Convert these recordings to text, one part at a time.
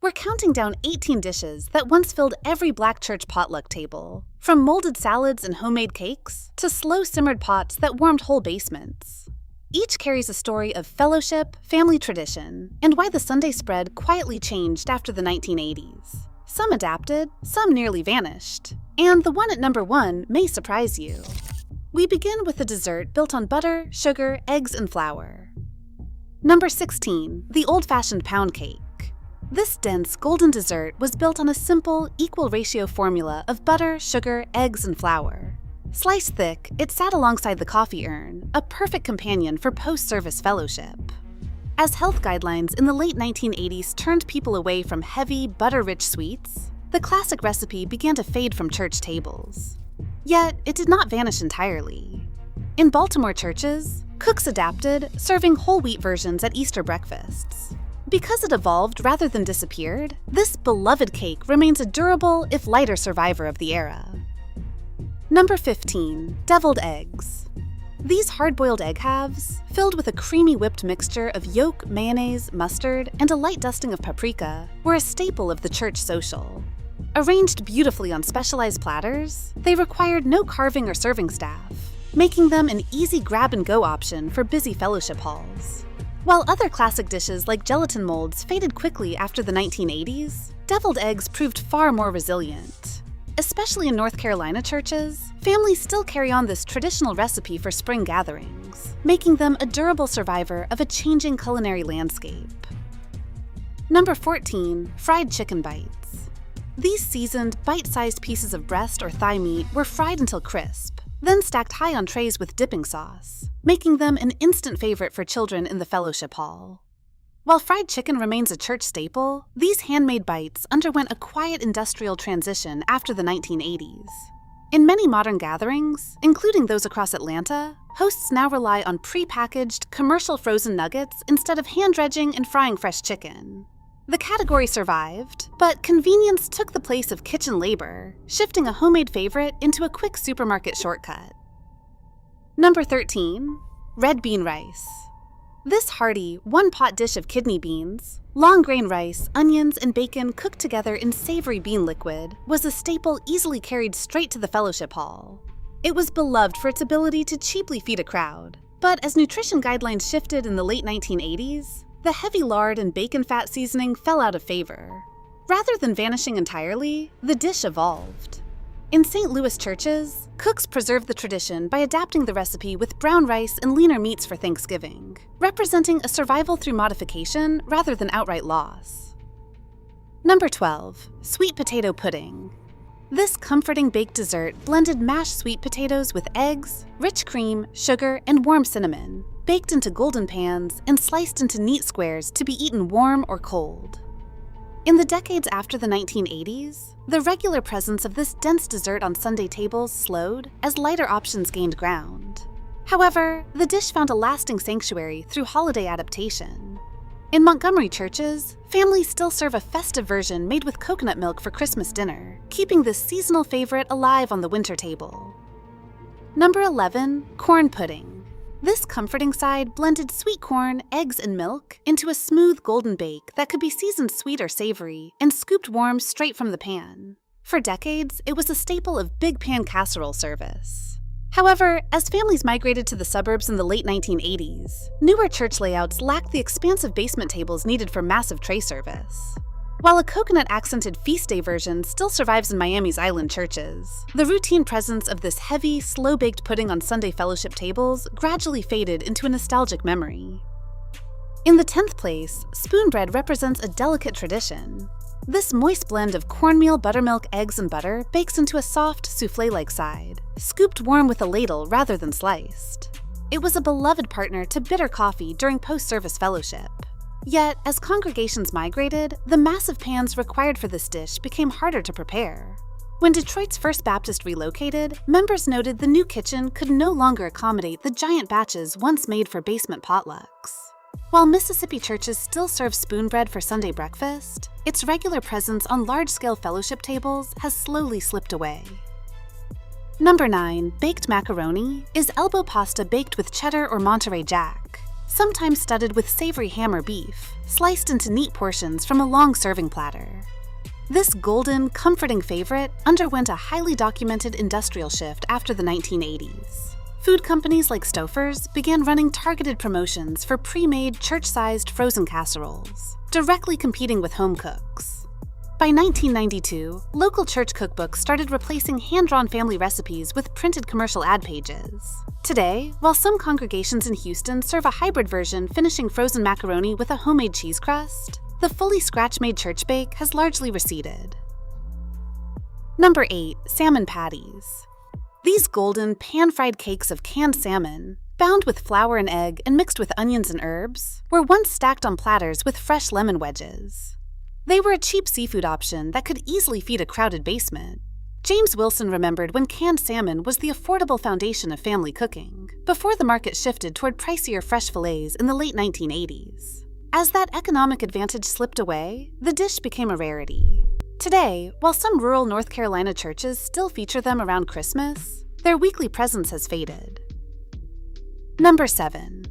We're counting down 18 dishes that once filled every black church potluck table, from molded salads and homemade cakes to slow-simmered pots that warmed whole basements. Each carries a story of fellowship, family tradition, and why the Sunday spread quietly changed after the 1980s. Some adapted, some nearly vanished, and the one at number 1 may surprise you. We begin with a dessert built on butter, sugar, eggs, and flour. Number 16, the old-fashioned pound cake. This dense, golden dessert was built on a simple, equal ratio formula of butter, sugar, eggs, and flour. Sliced thick, it sat alongside the coffee urn, a perfect companion for post-service fellowship. As health guidelines in the late 1980s turned people away from heavy, butter-rich sweets, the classic recipe began to fade from church tables. Yet, it did not vanish entirely. In Baltimore churches, cooks adapted, serving whole wheat versions at Easter breakfasts. Because it evolved rather than disappeared, this beloved cake remains a durable, if lighter, survivor of the era. Number 15, deviled eggs. These hard-boiled egg halves, filled with a creamy whipped mixture of yolk, mayonnaise, mustard, and a light dusting of paprika, were a staple of the church social. Arranged beautifully on specialized platters, they required no carving or serving staff, making them an easy grab-and-go option for busy fellowship halls. While other classic dishes like gelatin molds faded quickly after the 1980s, deviled eggs proved far more resilient. Especially in North Carolina churches, families still carry on this traditional recipe for spring gatherings, making them a durable survivor of a changing culinary landscape. Number 14, fried chicken bites. These seasoned, bite-sized pieces of breast or thigh meat were fried until crisp, then stacked high on trays with dipping sauce, making them an instant favorite for children in the fellowship hall. While fried chicken remains a church staple, these handmade bites underwent a quiet industrial transition after the 1980s. In many modern gatherings, including those across Atlanta, hosts now rely on pre-packaged, commercial frozen nuggets instead of hand-dredging and frying fresh chicken. The category survived, but convenience took the place of kitchen labor, shifting a homemade favorite into a quick supermarket shortcut. Number 13, red bean rice. This hearty, one-pot dish of kidney beans, long-grain rice, onions, and bacon cooked together in savory bean liquid was a staple easily carried straight to the fellowship hall. It was beloved for its ability to cheaply feed a crowd, but as nutrition guidelines shifted in the late 1980s, the heavy lard and bacon fat seasoning fell out of favor. Rather than vanishing entirely, the dish evolved. In St. Louis churches, cooks preserved the tradition by adapting the recipe with brown rice and leaner meats for Thanksgiving, representing a survival through modification rather than outright loss. Number 12, sweet potato pudding. This comforting baked dessert blended mashed sweet potatoes with eggs, rich cream, sugar, and warm cinnamon, baked into golden pans and sliced into neat squares to be eaten warm or cold. In the decades after the 1980s, the regular presence of this dense dessert on Sunday tables slowed as lighter options gained ground. However, the dish found a lasting sanctuary through holiday adaptation. In Montgomery churches, families still serve a festive version made with coconut milk for Christmas dinner, keeping this seasonal favorite alive on the winter table. Number 11, corn pudding. This comforting side blended sweet corn, eggs, and milk into a smooth golden bake that could be seasoned sweet or savory and scooped warm straight from the pan. For decades, it was a staple of big pan casserole service. However, as families migrated to the suburbs in the late 1980s, newer church layouts lacked the expansive basement tables needed for massive tray service. While a coconut-accented feast day version still survives in Miami's island churches, the routine presence of this heavy, slow-baked pudding on Sunday fellowship tables gradually faded into a nostalgic memory. In the 10th place, spoonbread represents a delicate tradition. This moist blend of cornmeal, buttermilk, eggs, and butter bakes into a soft, soufflé-like side, scooped warm with a ladle rather than sliced. It was a beloved partner to bitter coffee during post-service fellowship. Yet, as congregations migrated, the massive pans required for this dish became harder to prepare. When Detroit's First Baptist relocated, members noted the new kitchen could no longer accommodate the giant batches once made for basement potlucks. While Mississippi churches still serve spoonbread for Sunday breakfast, its regular presence on large-scale fellowship tables has slowly slipped away. Number 9, baked macaroni, is elbow pasta baked with cheddar or Monterey Jack. sometimes studded with savory ham or beef, sliced into neat portions from a long serving platter. This golden, comforting favorite underwent a highly documented industrial shift after the 1980s. Food companies like Stouffer's began running targeted promotions for pre-made, church-sized frozen casseroles, directly competing with home cooks. By 1992, local church cookbooks started replacing hand-drawn family recipes with printed commercial ad pages. Today, while some congregations in Houston serve a hybrid version finishing frozen macaroni with a homemade cheese crust, the fully scratch-made church bake has largely receded. Number 8. Salmon Patties. These golden, pan-fried cakes of canned salmon, bound with flour and egg and mixed with onions and herbs, were once stacked on platters with fresh lemon wedges. They were a cheap seafood option that could easily feed a crowded basement. James Wilson remembered when canned salmon was the affordable foundation of family cooking, before the market shifted toward pricier fresh fillets in the late 1980s. As that economic advantage slipped away, the dish became a rarity. Today, while some rural North Carolina churches still feature them around Christmas, their weekly presence has faded. Number 7.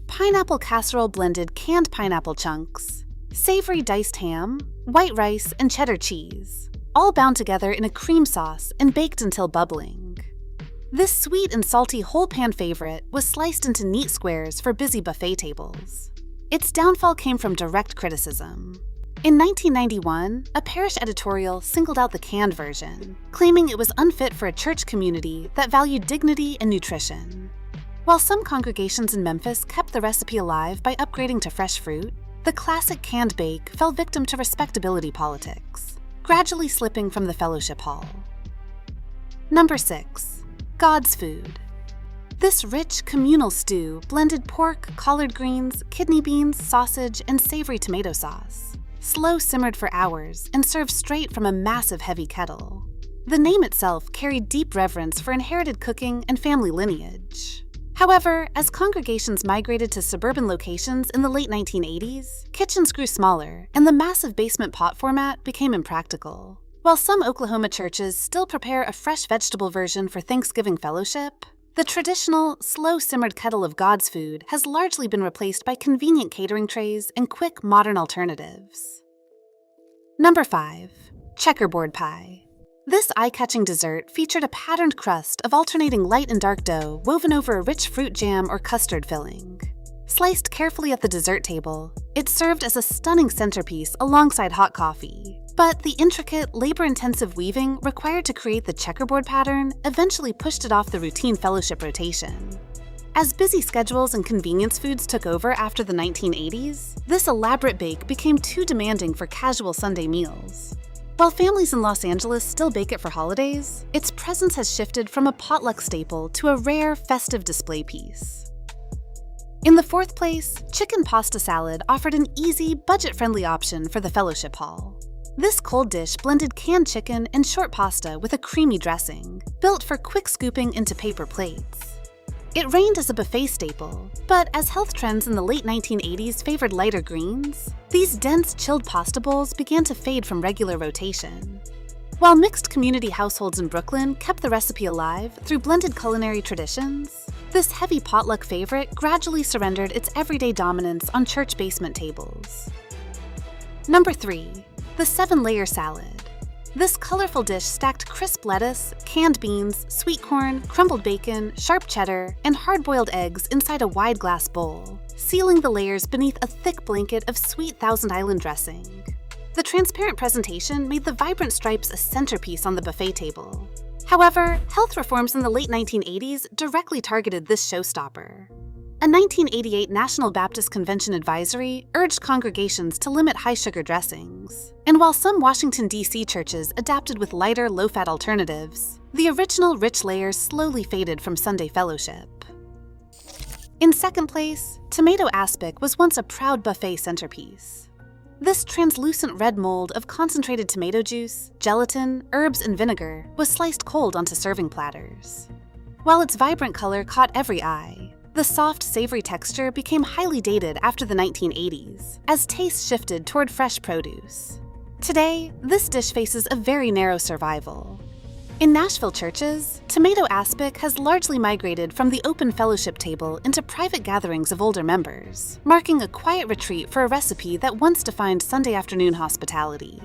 Pineapple casserole blended canned pineapple chunks, savory diced ham, white rice, and cheddar cheese, all bound together in a cream sauce and baked until bubbling. This sweet and salty whole pan favorite was sliced into neat squares for busy buffet tables. Its downfall came from direct criticism. In 1991, a parish editorial singled out the canned version, claiming it was unfit for a church community that valued dignity and nutrition. While some congregations in Memphis kept the recipe alive by upgrading to fresh fruit, the classic canned bake fell victim to respectability politics, gradually slipping from the fellowship hall. Number 6. God's Food. This rich, communal stew blended pork, collard greens, kidney beans, sausage, and savory tomato sauce, slow-simmered for hours and served straight from a massive heavy kettle. The name itself carried deep reverence for inherited cooking and family lineage. However, as congregations migrated to suburban locations in the late 1980s, kitchens grew smaller, and the massive basement pot format became impractical. While some Oklahoma churches still prepare a fresh vegetable version for Thanksgiving fellowship, the traditional, slow-simmered kettle of God's food has largely been replaced by convenient catering trays and quick, modern alternatives. Number 5. Checkerboard Pie. This eye-catching dessert featured a patterned crust of alternating light and dark dough woven over a rich fruit jam or custard filling. Sliced carefully at the dessert table, it served as a stunning centerpiece alongside hot coffee. But the intricate, labor-intensive weaving required to create the checkerboard pattern eventually pushed it off the routine fellowship rotation. As busy schedules and convenience foods took over after the 1980s, this elaborate bake became too demanding for casual Sunday meals. While families in Los Angeles still bake it for holidays, its presence has shifted from a potluck staple to a rare, festive display piece. In the 4th place, chicken pasta salad offered an easy, budget-friendly option for the fellowship hall. This cold dish blended canned chicken and short pasta with a creamy dressing, built for quick scooping into paper plates. It reigned as a buffet staple, but as health trends in the late 1980s favored lighter greens, these dense, chilled pasta bowls began to fade from regular rotation. While mixed community households in Brooklyn kept the recipe alive through blended culinary traditions, this heavy potluck favorite gradually surrendered its everyday dominance on church basement tables. Number 3. The 7-layer salad. This colorful dish stacked crisp lettuce, canned beans, sweet corn, crumbled bacon, sharp cheddar, and hard-boiled eggs inside a wide glass bowl, sealing the layers beneath a thick blanket of sweet Thousand Island dressing. The transparent presentation made the vibrant stripes a centerpiece on the buffet table. However, health reforms in the late 1980s directly targeted this showstopper. A 1988 National Baptist Convention advisory urged congregations to limit high-sugar dressings. And while some Washington, D.C. churches adapted with lighter, low-fat alternatives, the original rich layers slowly faded from Sunday fellowship. In 2nd place, tomato aspic was once a proud buffet centerpiece. This translucent red mold of concentrated tomato juice, gelatin, herbs, and vinegar was sliced cold onto serving platters. While its vibrant color caught every eye, the soft, savory texture became highly dated after the 1980s, as tastes shifted toward fresh produce. Today, this dish faces a very narrow survival. In Nashville churches, tomato aspic has largely migrated from the open fellowship table into private gatherings of older members, marking a quiet retreat for a recipe that once defined Sunday afternoon hospitality.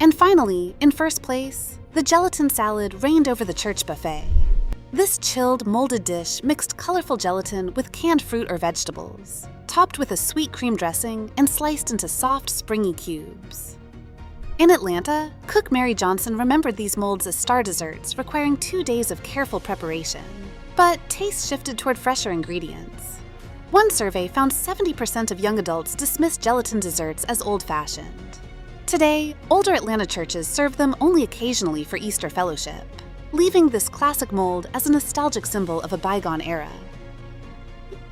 And finally, in first place, the gelatin salad reigned over the church buffet. This chilled, molded dish mixed colorful gelatin with canned fruit or vegetables, topped with a sweet cream dressing and sliced into soft, springy cubes. In Atlanta, cook Mary Johnson remembered these molds as star desserts requiring 2 days of careful preparation. But taste shifted toward fresher ingredients. One survey found 70% of young adults dismissed gelatin desserts as old-fashioned. Today, older Atlanta churches serve them only occasionally for Easter fellowship, leaving this classic mold as a nostalgic symbol of a bygone era.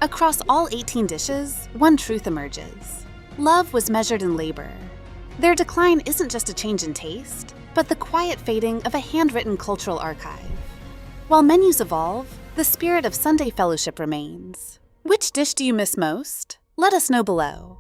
Across all 18 dishes, one truth emerges. Love was measured in labor. Their decline isn't just a change in taste, but the quiet fading of a handwritten cultural archive. While menus evolve, the spirit of Sunday fellowship remains. Which dish do you miss most? Let us know below.